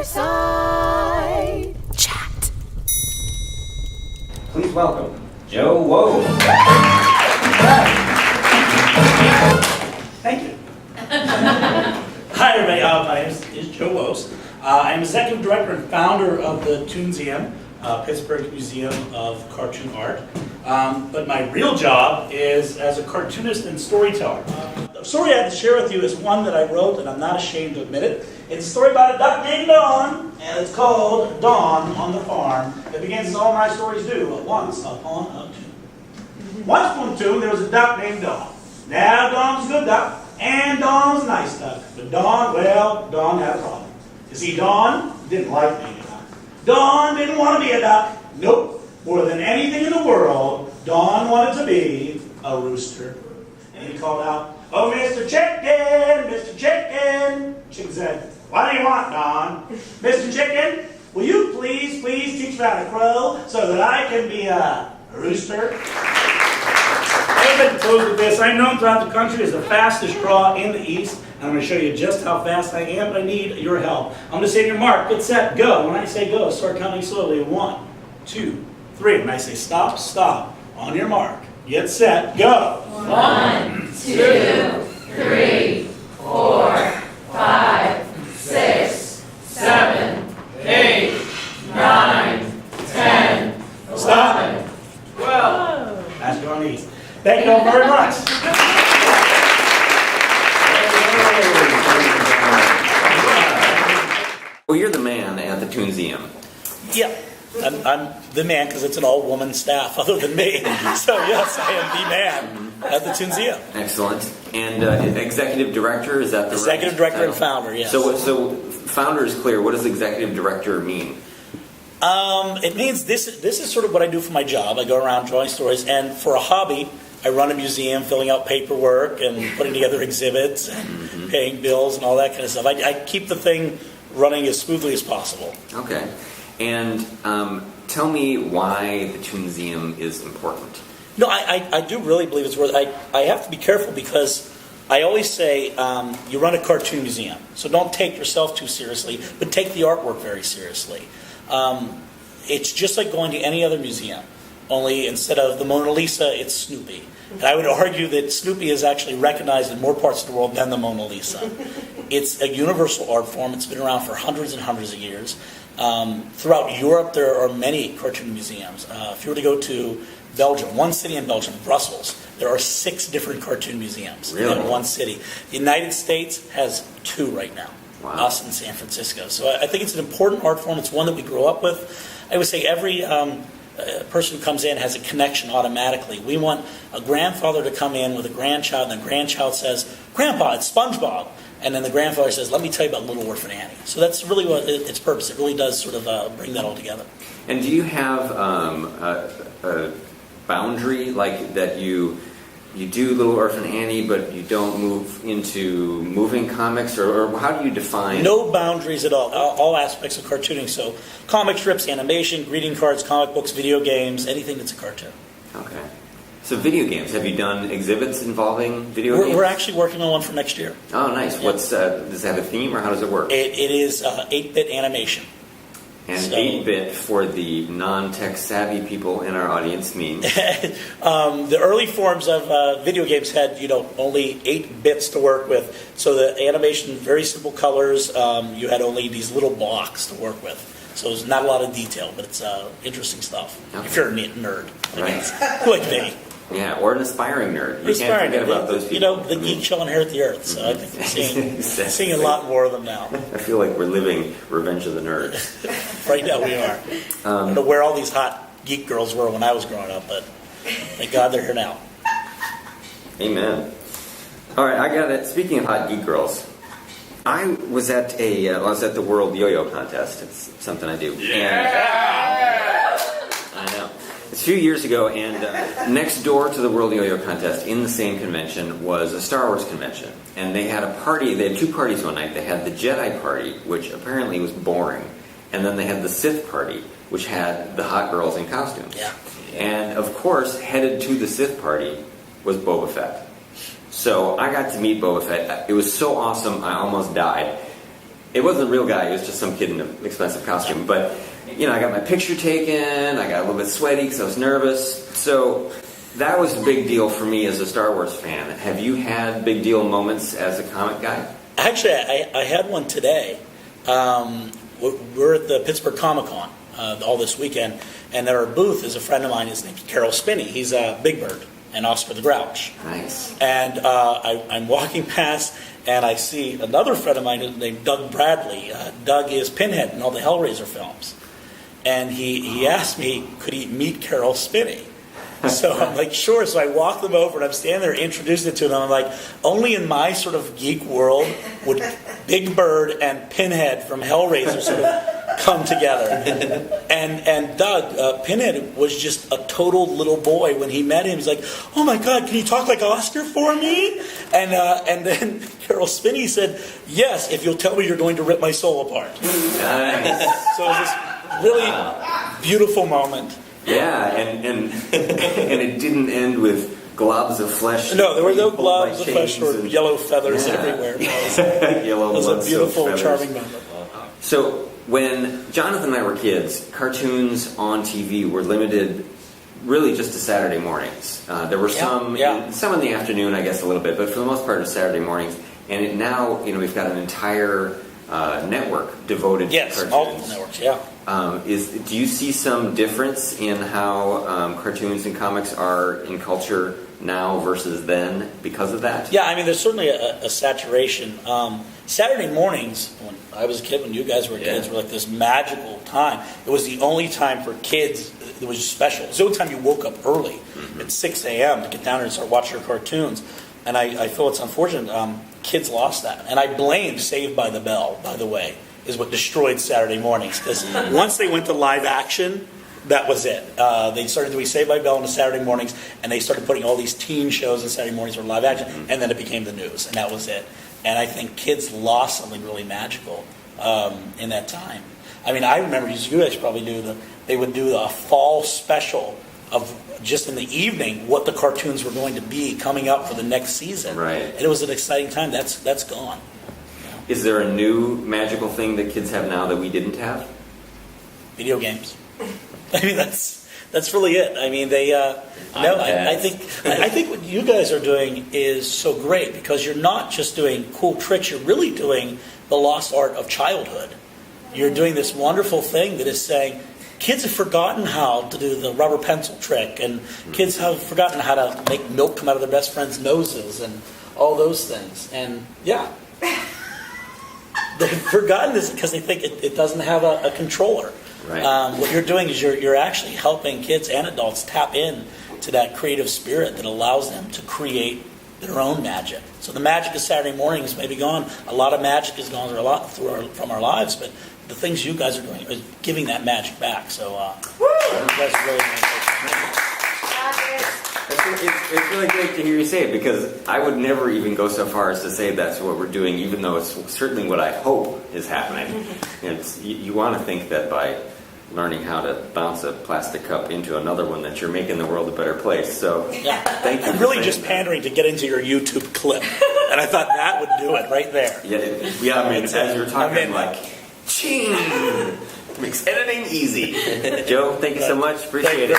Fireside Chat. Please welcome Joe Woe. Thank you. Hi, everybody. My name is Joe Woes. I'm executive director and founder of the Toonseum, Pittsburgh Museum of Cartoon Art. But my real job is as a cartoonist and storyteller. The story I have to share with you is one that I wrote, and I'm not ashamed to admit it. It's a story about a duck named Dawn, and it's called Dawn on the Farm. It begins as all my stories do, once upon a tune. Once upon a tune, there was a duck named Dawn. Now, Dawn was a good duck, and Dawn was a nice duck. But Dawn had a problem. You see, Dawn didn't like being a duck. Dawn didn't want to be a duck. Nope. More than anything in the world, Dawn wanted to be a rooster. And he called out, "Oh, Mr. Chicken, Mr. Chicken." Chicken said, "What do you want, Dawn?" "Mr. Chicken, will you please teach me how to crow so that I can be a rooster?" I've been close with this. I'm known throughout the country as the fastest draw in the East. And I'm going to show you just how fast I am, but I need your help. I'm going to say to your mark, get set, go. When I say go, start counting slowly. 1, 2, 3. When I say stop, stop. On your mark, get set, go. 1, 2, 3, 4, 5, 6, 7, 8, 9, 10, Stop. 11, 12. That's your knees. Thank you all very much. Well, you're the man at the Toonseum. Yeah, I'm the man because it's an all-woman staff other than me. So yes, I am the man at the Toonseum. Excellent. And executive director, is that the Executive right director and title? founder, yes. So founder is clear. What does executive director mean? It means this is sort of what I do for my job. I go around drawing stories, and for a hobby, I run a museum, filling out paperwork and putting together exhibits and paying bills and all that kind of stuff. I keep the thing running as smoothly as possible. Okay. And tell me why the Toonseum is important. No, I do really believe it's worth it. I have to be careful because I always say you run a cartoon museum, so don't take yourself too seriously, but take the artwork very seriously. It's just like going to any other museum, only instead of the Mona Lisa, it's Snoopy. And I would argue that Snoopy is actually recognized in more parts of the world than the Mona Lisa. It's a universal art form. It's been around for hundreds and hundreds of years. Throughout Europe, there are many cartoon museums. If you were to go to Belgium, one city in Belgium, Brussels, there are 6 different cartoon museums in one city. The United States has 2 right now. Wow. Us in San Francisco. So I think it's an important art form. It's one that we grew up with. I would say every person who comes in has a connection automatically. We want a grandfather to come in with a grandchild, and the grandchild says, "Grandpa, it's SpongeBob." And then the grandfather says, "Let me tell you about Little Orphan Annie." So that's really what its purpose. It really does sort of bring that all together. And do you have a boundary like that you do Little Orphan Annie, but you don't move into moving comics, or how do you define? No boundaries at all aspects of cartooning. So comic strips, animation, greeting cards, comic books, video games, anything that's a cartoon. Okay. So video games, have you done exhibits involving video games? We're actually working on one for next year. Oh, nice. Yep. Does it have a theme, or how does it work? It is 8-bit animation. And So- 8-bit, for the non-tech savvy people in our audience, means? The early forms of video games had, only 8 bits to work with. So the animation, very simple colors. You had only these little blocks to work with. So there's not a lot of detail, but it's interesting stuff. Okay. If you're a nerd, Right. like me. Yeah, or an aspiring nerd. You can't forget about those people. The geek shall inherit the earth. So I think we're Exactly. seeing a lot more of them now. I feel like we're living Revenge of the Nerds. Right now we are. I don't know where all these hot geek girls were when I was growing up, but thank God they're here now. Amen. All right, I got it. Speaking of hot geek girls, I was at the World Yo-Yo Contest. It's something I do. Yeah. I know. It's a few years ago, and next door to the World Yo-Yo Contest, in the same convention, was a Star Wars convention. And they had a party. They had 2 parties one night. They had the Jedi party, which apparently was boring, and then they had the Sith party, which had the hot girls in costumes. Yeah. And of course, headed to the Sith party was Boba Fett. So I got to meet Boba Fett. It was so awesome, I almost died. It wasn't a real guy. It was just some kid in an expensive costume. But, you know, I got my picture taken. I got a little bit sweaty because I was nervous. So that was a big deal for me as a Star Wars fan. Have you had big deal moments as a comic guy? Actually, I had one today. We're at the Pittsburgh Comic-Con all this weekend, and at our booth is a friend of mine. His name's Carol Spinney. He's Big Bird and Oscar the Grouch. Nice. And I'm walking past, and I see another friend of mine named Doug Bradley. Doug is Pinhead in all the Hellraiser films. And he asked me, could he meet Carol Spinney? So I'm like, sure. So I walk them over, and I'm standing there introducing it to them. I'm like, only in my sort of geek world would Big Bird and Pinhead from Hellraiser sort of come together. And Doug, Pinhead was just a total little boy when he met him. He's like, oh my God, can you talk like Oscar for me? And then Carol Spinney said, yes, if you'll tell me you're going to rip my soul apart. Nice. So it was this really beautiful moment. Yeah, and it didn't end with globs of flesh. No, there were no globs of flesh or yellow feathers everywhere. Yellow it was a beautiful, feathers. charming moment. So when Jonathan and I were kids, cartoons on TV were limited really just to Saturday mornings. There were some in the afternoon, I guess, a little bit, but for the most part, it was Saturday mornings. And now, you know, we've got an entire network devoted to cartoons. Multiple networks, do you see some difference in how cartoons and comics are in culture now versus then because of that? Yeah, I mean, there's certainly a saturation. Saturday mornings, when I was a kid, when you guys were kids, were like this magical time. It was the only time for kids. It was special. It was the only time you woke up early at 6 a.m. to get down there and start watching your cartoons. And I feel it's unfortunate. Kids lost that. And I blame Saved by the Bell, by the way, is what destroyed Saturday mornings. Because once they went to live action, that was it. They started doing Saved by the Bell on the Saturday mornings, and they started putting all these teen shows on Saturday mornings for live action, and then it became the news, and that was it. And I think kids lost something really magical in that time. I mean, I remember, as you guys probably do, they would do a fall special of just in the evening what the cartoons were going to be coming up for the next season. Right. And it was an exciting time. That's gone. Is there a new magical thing that kids have now that we didn't have? Video games. I mean, that's really it. I mean, I think what you guys are doing is so great because you're not just doing cool tricks. You're really doing the lost art of childhood. You're doing this wonderful thing that is saying kids have forgotten how to do the rubber pencil trick, and kids have forgotten how to make milk come out of their best friends' noses and all those things. And they've forgotten this because they think it doesn't have a controller. Right. What you're doing is you're actually helping kids and adults tap in to that creative spirit that allows them to create their own magic. So the magic of Saturday mornings may be gone. A lot of magic is gone from our lives, but the things you guys are doing is giving that magic back. So you guys are really It's really great to hear you say it because I would never even go so far as to say that's what we're doing, even though it's certainly what I hope is happening. You want to think that by learning how to bounce a plastic cup into another one that you're making the world a better place. So thank you. I'm really just pandering to get into your YouTube clip, and I thought that would do it right there. Yeah. I mean, as you were talking, I'm like, ching, makes editing easy. Joe, thank you so much. Appreciate it.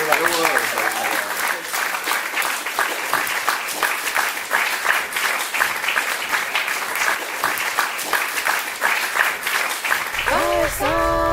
Fireside.